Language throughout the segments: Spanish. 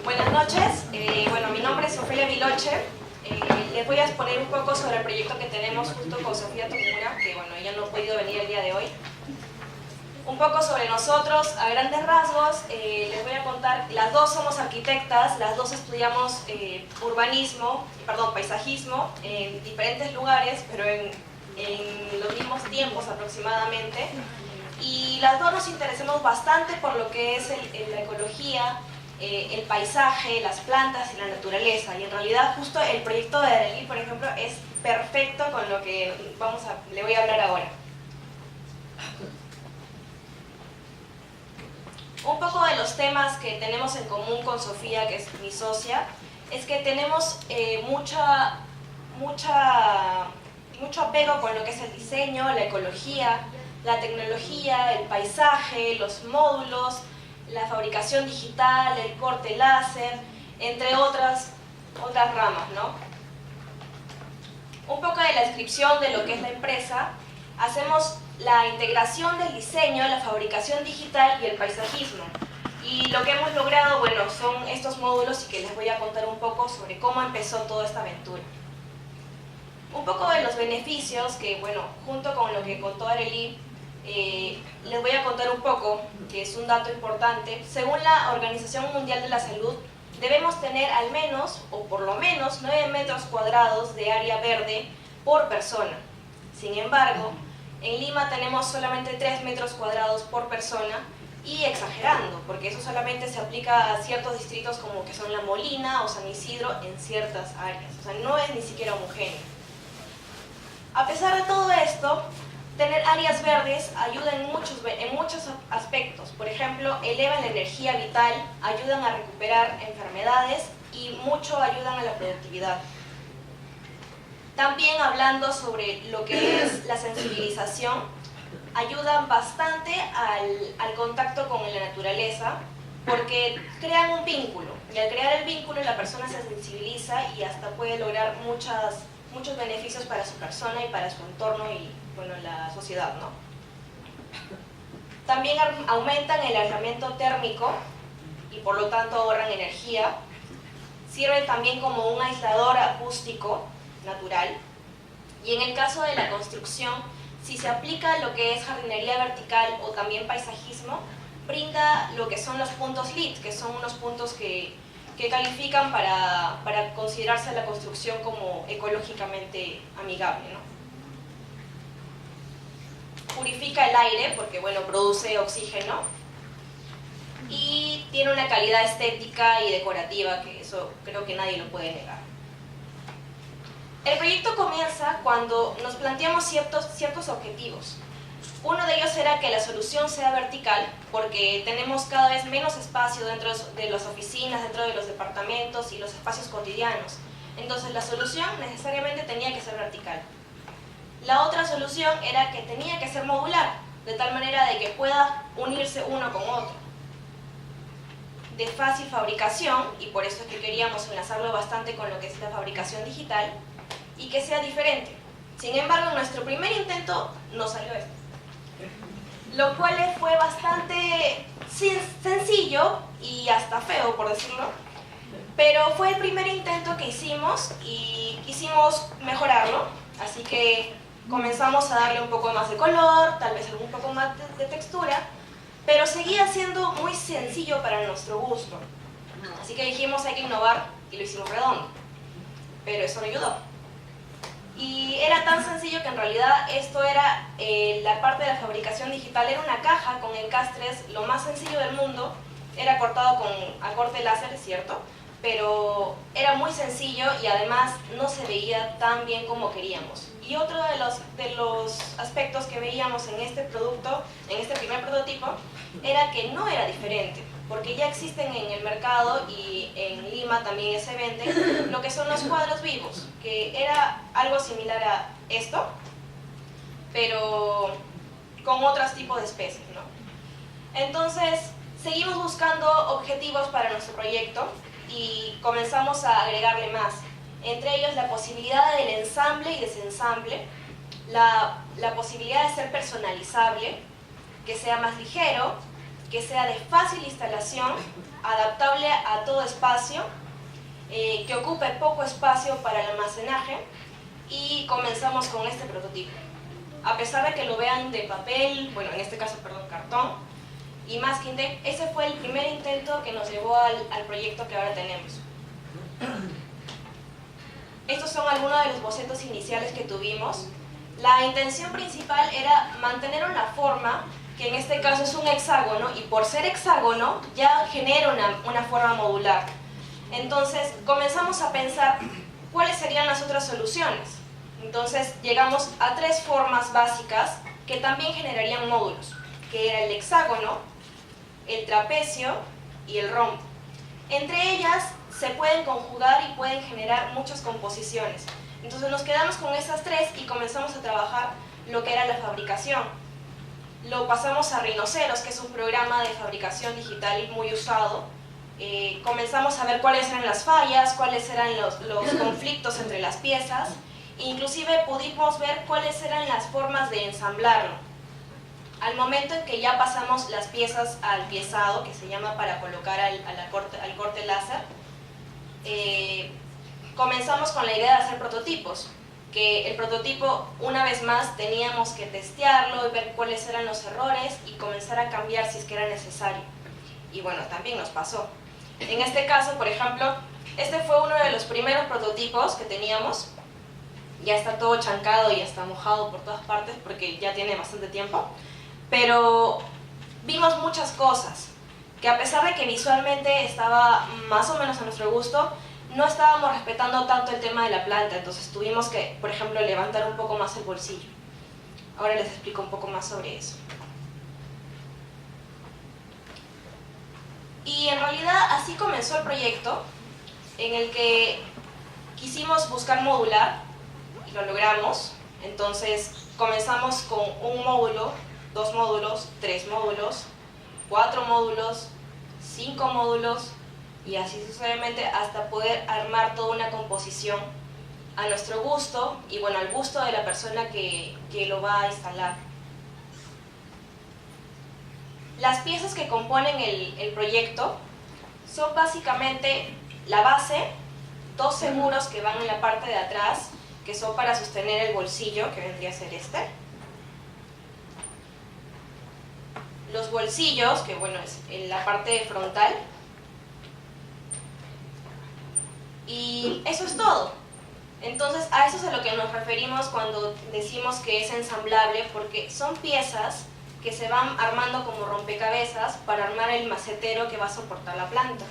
Buenas noches, bueno, mi nombre es Ofelia Viloche. Les voy a exponer un poco sobre el proyecto que tenemos junto con Sofía Tomura, que bueno, ella no ha podido venir el día de hoy. Un poco sobre nosotros, a grandes rasgos, les voy a contar, las dos somos arquitectas, las dos estudiamos paisajismo en diferentes lugares, pero en los mismos tiempos aproximadamente. Y las dos nos interesamos bastante por lo que es la ecología, el paisaje, las plantas y la naturaleza. Y en realidad justo el proyecto de Arely, por ejemplo, es perfecto con lo que le voy a hablar ahora. Un poco de los temas que tenemos en común con Sofía, que es mi socia, es que tenemos mucho apego con lo que es el diseño, la ecología, la tecnología, el paisaje, los módulos, la fabricación digital, el corte láser, entre otras ramas, ¿no? Un poco de la descripción de lo que es la empresa. Hacemos la integración del diseño, la fabricación digital y el paisajismo. Y lo que hemos logrado, bueno, son estos módulos y que les voy a contar un poco sobre cómo empezó toda esta aventura. Un poco de los beneficios que, bueno, junto con lo que contó Arely, les voy a contar un poco, que es un dato importante. Según la Organización Mundial de la Salud, debemos tener al menos, o por lo menos, 9 metros cuadrados de área verde por persona. Sin embargo, en Lima tenemos solamente 3 metros cuadrados por persona, y exagerando, porque eso solamente se aplica a ciertos distritos como que son La Molina o San Isidro en ciertas áreas. O sea, no es ni siquiera homogéneo. A pesar de todo esto, tener áreas verdes ayuda en muchos aspectos. Por ejemplo, elevan la energía vital, ayudan a recuperar enfermedades y mucho ayudan a la productividad. También hablando sobre lo que es la sensibilización, ayudan bastante al contacto con la naturaleza porque crean un vínculo. Y al crear el vínculo la persona se sensibiliza y hasta puede lograr muchos beneficios para su persona y para su entorno y, bueno, la sociedad, ¿no? También aumentan el aislamiento térmico y por lo tanto ahorran energía. Sirven también como un aislador acústico natural. Y en el caso de la construcción, si se aplica lo que es jardinería vertical o también paisajismo, brinda lo que son los puntos LEED, que son unos puntos que califican para considerarse la construcción como ecológicamente amigable, ¿no? Purifica el aire porque, bueno, produce oxígeno y tiene una calidad estética y decorativa que eso creo que nadie lo puede negar. El proyecto comienza cuando nos planteamos ciertos objetivos. Uno de ellos era que la solución sea vertical, porque tenemos cada vez menos espacio dentro de las oficinas, dentro de los departamentos y los espacios cotidianos. Entonces la solución necesariamente tenía que ser vertical. La otra solución era que tenía que ser modular, de tal manera de que pueda unirse uno con otro. De fácil fabricación, y por eso es que queríamos enlazarlo bastante con lo que es la fabricación digital, y que sea diferente. Sin embargo, en nuestro primer intento no salió esto, lo cual fue bastante sencillo y hasta feo, por decirlo, pero fue el primer intento que hicimos y quisimos mejorarlo, así que comenzamos a darle un poco más de color, tal vez un poco más de textura, pero seguía siendo muy sencillo para nuestro gusto. Así que dijimos hay que innovar y lo hicimos redondo, pero eso no ayudó. Y era tan sencillo que en realidad esto era la parte de la fabricación digital, era una caja con encastres, lo más sencillo del mundo, era cortado a corte láser, es cierto, pero era muy sencillo y además no se veía tan bien como queríamos. Y otro de los aspectos que veíamos en este producto, en este primer prototipo, era que no era diferente, porque ya existen en el mercado y en Lima también se venden lo que son los cuadros vivos, que era algo similar a esto, pero con otros tipos de especies, ¿no? Entonces, seguimos buscando objetivos para nuestro proyecto y comenzamos a agregarle más. Entre ellos la posibilidad del ensamble y desensamble, la posibilidad de ser personalizable, que sea más ligero, que sea de fácil instalación adaptable a todo espacio, que ocupe poco espacio para el almacenaje, y comenzamos con este prototipo. A pesar de que lo vean de papel, bueno, en este caso, perdón, cartón, y masking tape, ese fue el primer intento que nos llevó al proyecto que ahora tenemos. Estos son algunos de los bocetos iniciales que tuvimos. La intención principal era mantener una forma, que en este caso es un hexágono, y por ser hexágono ya genera una forma modular. Entonces comenzamos a pensar cuáles serían las otras soluciones. Entonces llegamos a tres formas básicas que también generarían módulos, que era el hexágono, el trapecio y el rombo. Entre ellas se pueden conjugar y pueden generar muchas composiciones. Entonces nos quedamos con esas tres y comenzamos a trabajar lo que era la fabricación. Lo pasamos a Rhinoceros, que es un programa de fabricación digital muy usado. Comenzamos a ver cuáles eran las fallas, cuáles eran los conflictos entre las piezas. Inclusive pudimos ver cuáles eran las formas de ensamblarlo. Al momento en que ya pasamos las piezas al piezado, que se llama para colocar al corte láser, comenzamos con la idea de hacer prototipos, que el prototipo, una vez más, teníamos que testearlo y ver cuáles eran los errores y comenzar a cambiar si es que era necesario. Y bueno, también nos pasó. En este caso, por ejemplo, este fue uno de los primeros prototipos que teníamos. Ya está todo chancado y está mojado por todas partes porque ya tiene bastante tiempo. Pero vimos muchas cosas, que a pesar de que visualmente estaba más o menos a nuestro gusto, no estábamos respetando tanto el tema de la planta, entonces tuvimos que, por ejemplo, levantar un poco más el bolsillo. Ahora les explico un poco más sobre eso. Y en realidad así comenzó el proyecto, en el que quisimos buscar modular, y lo logramos. Entonces comenzamos con un módulo, 2 módulos, 3 módulos, 4 módulos, 5 módulos, y así sucesivamente hasta poder armar toda una composición a nuestro gusto y bueno, al gusto de la persona que lo va a instalar. Las piezas que componen el proyecto son básicamente la base, 2 seguros que van en la parte de atrás, que son para sostener el bolsillo, que vendría a ser este. Los bolsillos, que bueno, es en la parte frontal. Y eso es todo. Entonces a eso es a lo que nos referimos cuando decimos que es ensamblable, porque son piezas que se van armando como rompecabezas para armar el macetero que va a soportar la planta.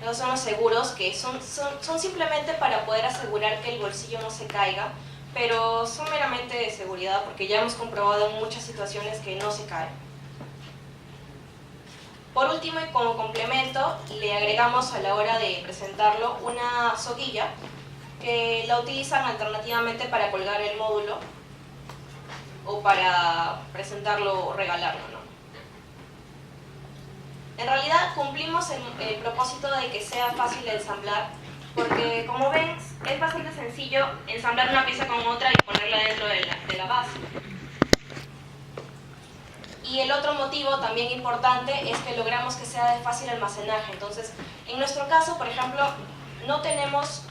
Esos son los seguros, que son simplemente para poder asegurar que el bolsillo no se caiga, pero son meramente de seguridad porque ya hemos comprobado en muchas situaciones que no se cae. Por último, y como complemento, le agregamos a la hora de presentarlo una soguilla que la utilizan alternativamente para colgar el módulo o para presentarlo o regalarlo, ¿no? En realidad cumplimos el propósito de que sea fácil de ensamblar, porque como ven es bastante sencillo ensamblar una pieza con otra y ponerla dentro de la base. Y el otro motivo también importante es que logramos que sea de fácil almacenaje. Entonces, en nuestro caso, por ejemplo, no tenemos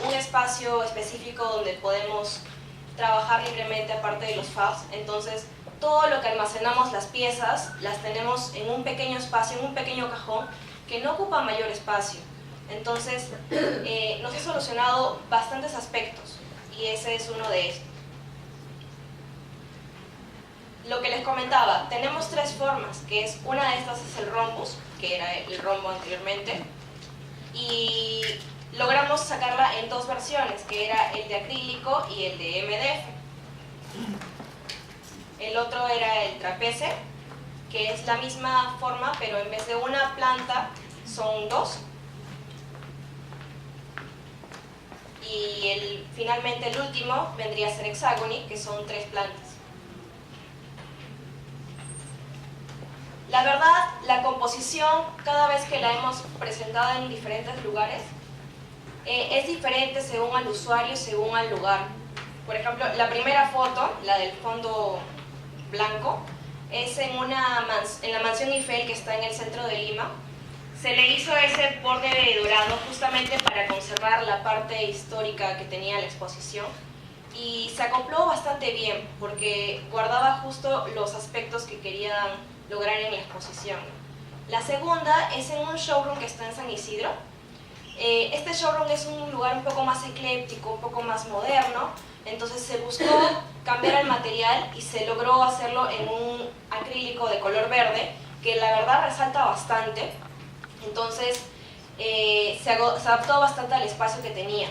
un espacio específico donde podemos trabajar libremente aparte de los fabs. Entonces, todo lo que almacenamos, las piezas, las tenemos en un pequeño espacio, en un pequeño cajón que no ocupa mayor espacio. Entonces, nos ha solucionado bastantes aspectos y ese es uno de estos. Lo que les comentaba, tenemos 3 formas, que es una de estas es el rhombus, que era el rombo anteriormente, y logramos sacarla en 2 versiones, que era el de acrílico y el de MDF. El otro era el trapece, que es la misma forma, pero en vez de una planta son 2. Y finalmente el último vendría a ser hexágoni, que son 3 plantas. La verdad, la composición, cada vez que la hemos presentado en diferentes lugares, es diferente según al usuario, según al lugar. Por ejemplo, la primera foto, la del fondo blanco, es en la mansión Eiffel, que está en el centro de Lima. Se le hizo ese borde dorado justamente para conservar la parte histórica que tenía la exposición, y se acopló bastante bien porque guardaba justo los aspectos que querían lograr en la exposición. La segunda es en un showroom que está en San Isidro. Este showroom es un lugar un poco más ecléctico, un poco más moderno, entonces se buscó cambiar el material y se logró hacerlo en un acrílico de color verde que la verdad resalta bastante. Entonces se adaptó bastante al espacio que tenía.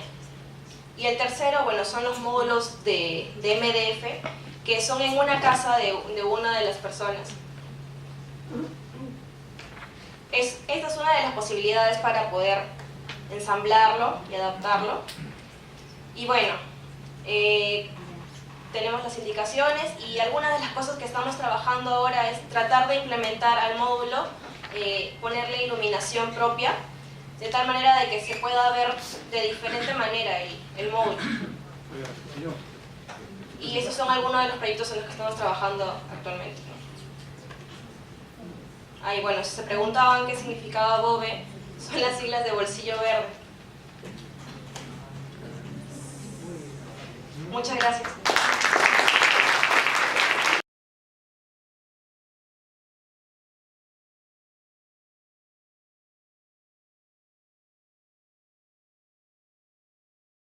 Y el tercero, bueno, son los módulos de MDF, que son en una casa de una de las personas. Esta es una de las posibilidades para poder ensamblarlo y adaptarlo. Y bueno, tenemos las indicaciones, y algunas de las cosas que estamos trabajando ahora es tratar de implementar al módulo, ponerle iluminación propia, de tal manera de que se pueda ver de diferente manera el módulo. Y esos son algunos de los proyectos en los que estamos trabajando actualmente. Y bueno, si se preguntaban qué significaba BOVE, son las siglas de Bolsillo Verde. Muchas gracias.